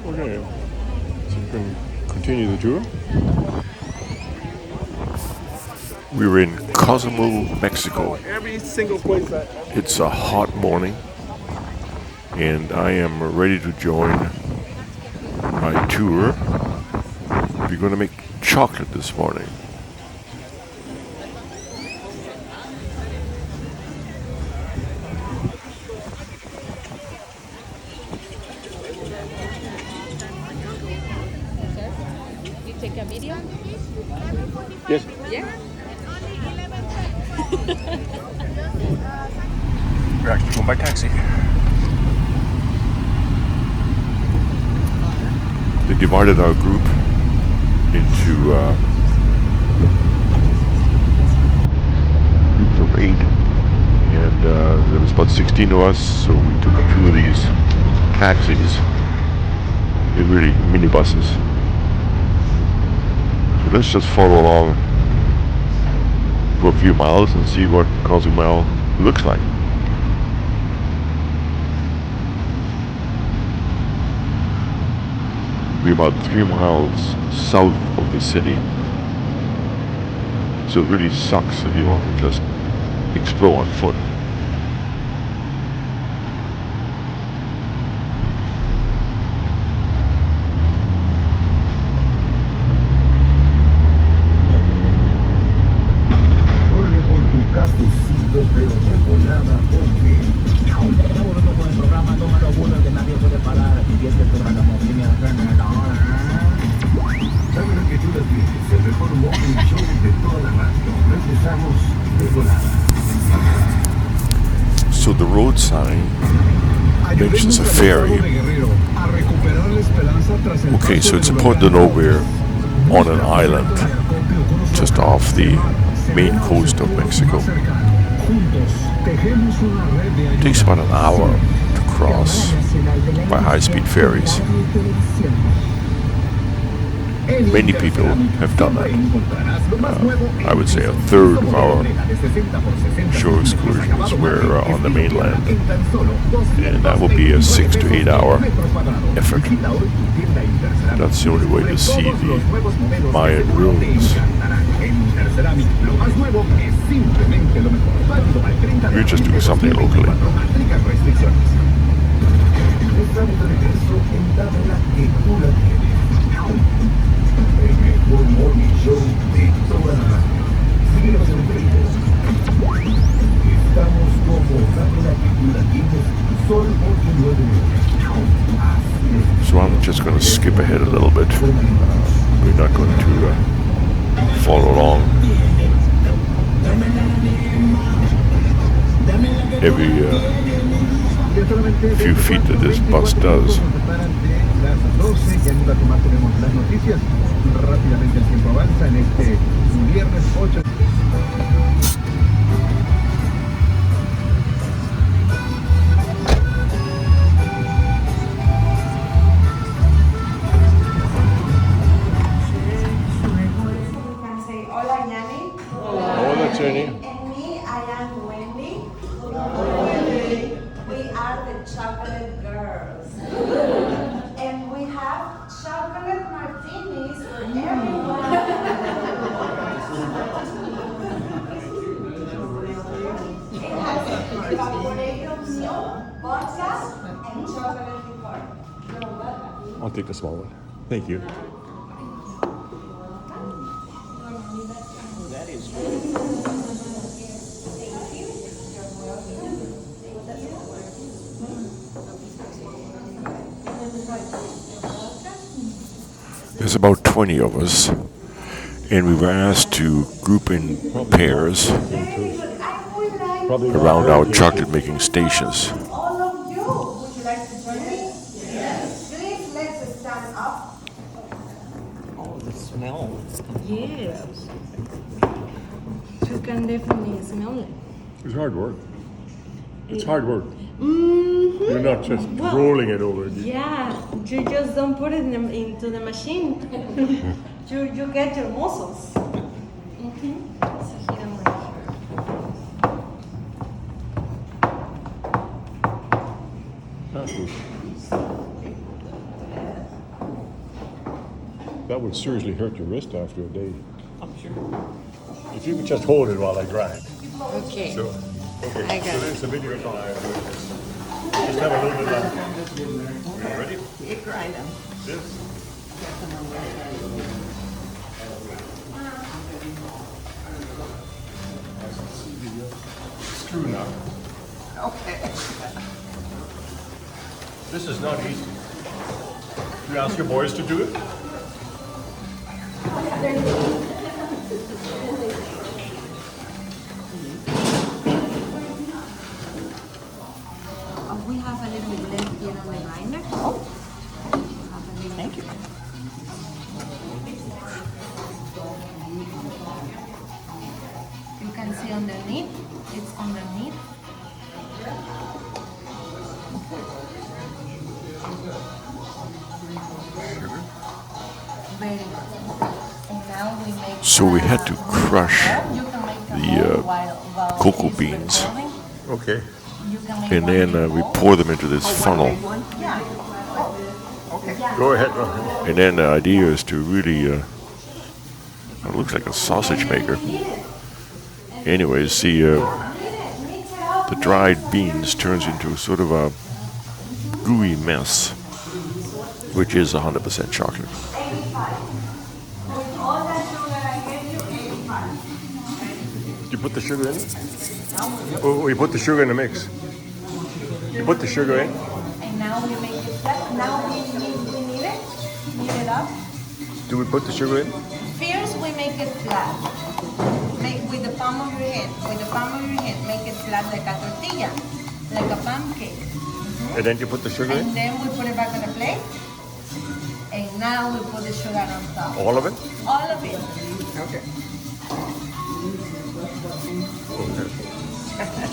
Okay, so you can continue the tour. We're in Cozumel, Mexico. Every single place It's a hot morning, and I am ready to join my tour. We're going to make chocolate this morning. You take a video? Yes. Yeah. We're actually going by taxi. They divided our group into groups of 8, and there was about 16 of us, so we took 2 of these taxis. They're really minibuses. So let's just follow along for a few miles and see what Cozumel looks like. We're about 3 miles south of the city, so it really sucks if you want to just explore on foot. So the road sign mentions a ferry. Okay, so it's important to know we're on an island just off the main coast of Mexico. It takes about an hour to cross by high-speed ferries. Many people have done that. I would say a third of our shore excursions were on the mainland, and that will be a 6 to 8 hour effort. That's the only way to see the Mayan ruins. We're just doing something locally. So I'm just going to skip ahead a little bit. We're not going to follow along every few feet that this bus does. Hola, Jenny. And me, I am Wendy. We are the chocolate girls. And we have chocolate martinis for everyone. It has evaporated milk, vodka, and chocolate liqueur. You're welcome. I'll take the small one. Thank you. That is There's about 20 of us, and we were asked to group in pairs around our chocolate making stations. All of you, would you like to join me? Yes. Please, let's stand up. oh, the smell. Yes. You can definitely smell it. It's hard work. It's hard work. Mm-hmm. You're not just rolling it over. Yeah, you just don't put it into the machine. you get your muscles. Mm-hmm. So here I'm like, that would seriously hurt your wrist after a day. I'm sure. If you could just hold it while I grind. Okay. So, okay, I got so it. there's the video time. Just have a little bit longer. Ready? You grind them. This. Screw now. Okay. This is not easy. You ask your boys to do it? We have a little bit left here on the grinder. Thank you. You can see underneath. It's underneath. Very good. And now we make. So we had to crush You can make a the, bowl while cocoa it's beans. recording. Okay. You can make And one then big we bowl. pour them into this funnel. Yeah. Go ahead. Go ahead. And then the idea is to really, it looks like a sausage maker. Anyways, the dried beans turns into sort of a gooey mess, which is 100% chocolate. You put the sugar in it? Oh, you put the sugar in the mix. You put the sugar in? And now we make it flat. Now we knead it. Knead it up. Do we put the sugar in? First we make it flat. Make with the palm of your hand. With the palm of your hand, make it flat like a tortilla, like a pancake. And then you put the sugar And in? then we put it back on the plate. And now we put the sugar on top. All of it? All of it. Okay.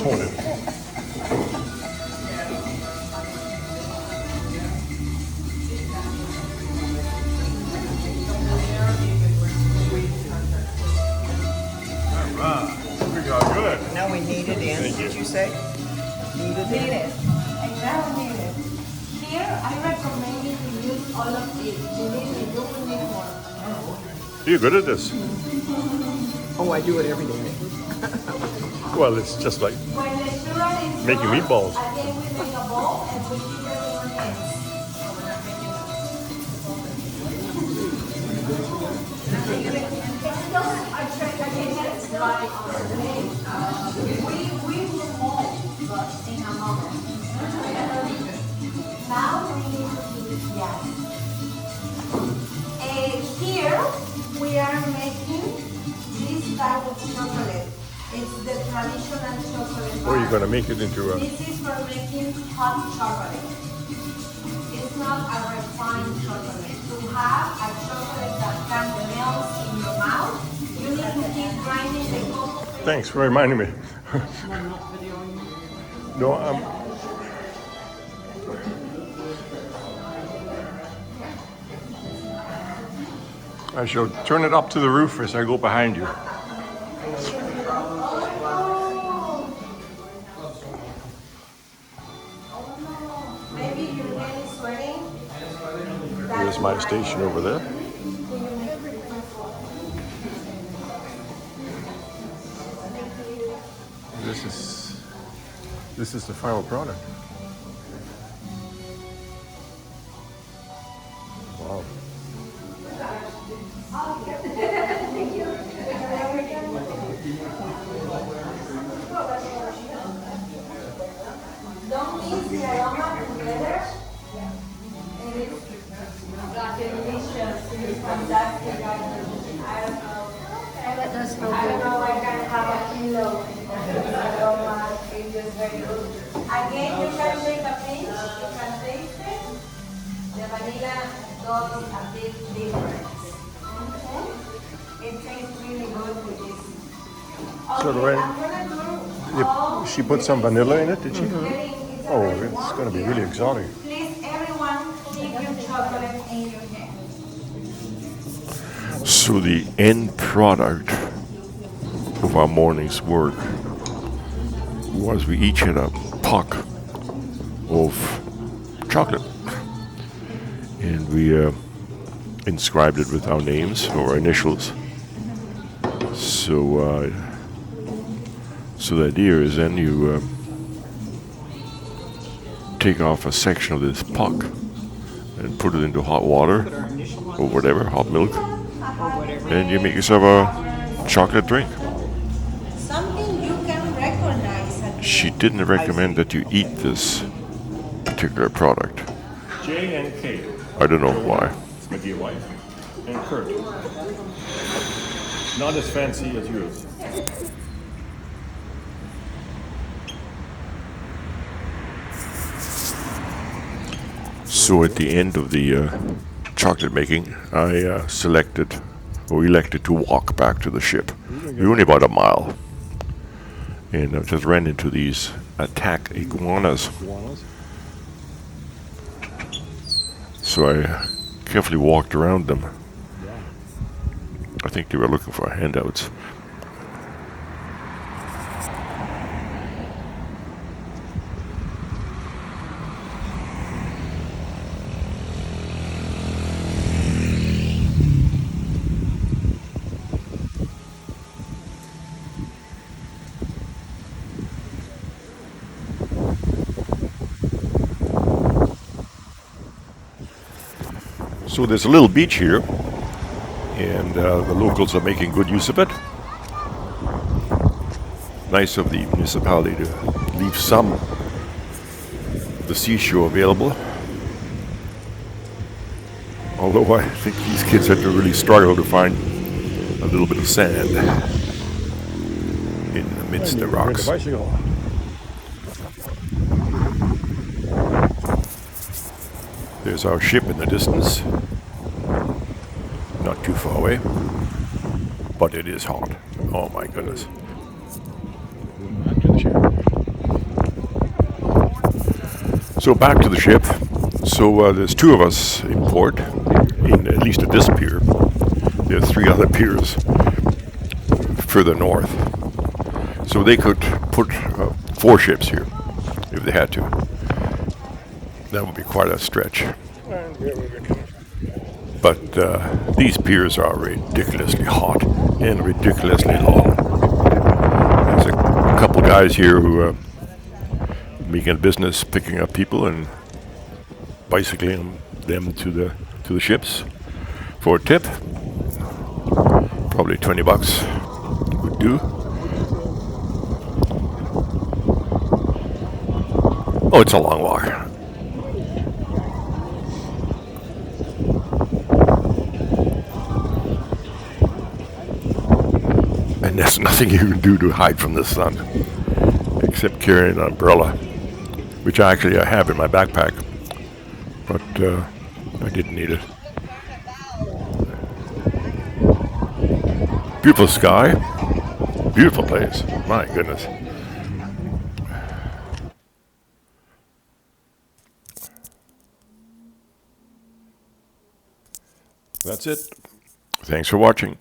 Hold it. We got good. Now we knead it in. Thank you. Did you say? Knead it Knead in. it. And now knead it. Here I recommend you to use all of it. Believe me, you will need more. You're good at this. Oh, I do it every day. Well, it's just like When the sugar is making gone, meatballs. again we make a bowl and we keep it in our hands. We will mold in a moment. Now we need to do yes. Here we are making this type of chocolate. It's the traditional chocolate Or you're bar. going to make it into a... This is for making hot chocolate. It's not a refined chocolate. To have a chocolate that can melt in your mouth, you need to keep grinding the cocoa. Thanks for reminding me. No, I shall turn it up to the roof as I go behind you. Maybe you're getting sweating. Here's my station over there. This is the final product. Wow. Don't mix the aroma together. And it's delicious. It's fantastic. I don't know. I don't know. I can have a kilo. The aroma is just very good. Again, you can take a pinch. You can taste it. The vanilla does a big difference. Okay? It tastes really good with this. So Okay, Lorraine, I'm gonna do all She put some vanilla in it, did she? It's Oh, already it's warm going to be here. really exotic. Please, everyone, keep your chocolate in your hand. So the end product of our morning's work was we each had a puck of chocolate, and we inscribed it with our names or initials. So, so the idea is then you take off a section of this puck and put it into hot water or whatever, hot milk, and you make yourself a chocolate drink. Something you can recognize at She didn't recommend that you eat this particular product. J and K. I don't know why. It's my d.i.y. And Kurt. Not as fancy as yours. So at the end of the chocolate making, I selected or elected to walk back to the ship. We were only about a mile. And I just ran into these attack iguanas. So I carefully walked around them. I think they were looking for handouts. So there's a little beach here, and the locals are making good use of it. Nice of the municipality to leave some of the seashore available. Although I think these kids had to really struggle to find a little bit of sand in the midst of the rocks. There's our ship in the distance. Not too far away. But it is hot. Oh my goodness. So back to the ship. So there's two of us in port, in at least at this pier. There are 3 other piers further north. So they could put 4 ships here if they had to. That would be quite a stretch. But these piers are ridiculously hot and ridiculously long. There's a couple guys here who are making a business picking up people and bicycling them to the ships for a tip. Probably $20 would do. Oh, it's a long walk. And there's nothing you can do to hide from the sun except carry an umbrella, which I have in my backpack, but I didn't need it. Beautiful sky, beautiful place, my goodness. That's it. Thanks for watching.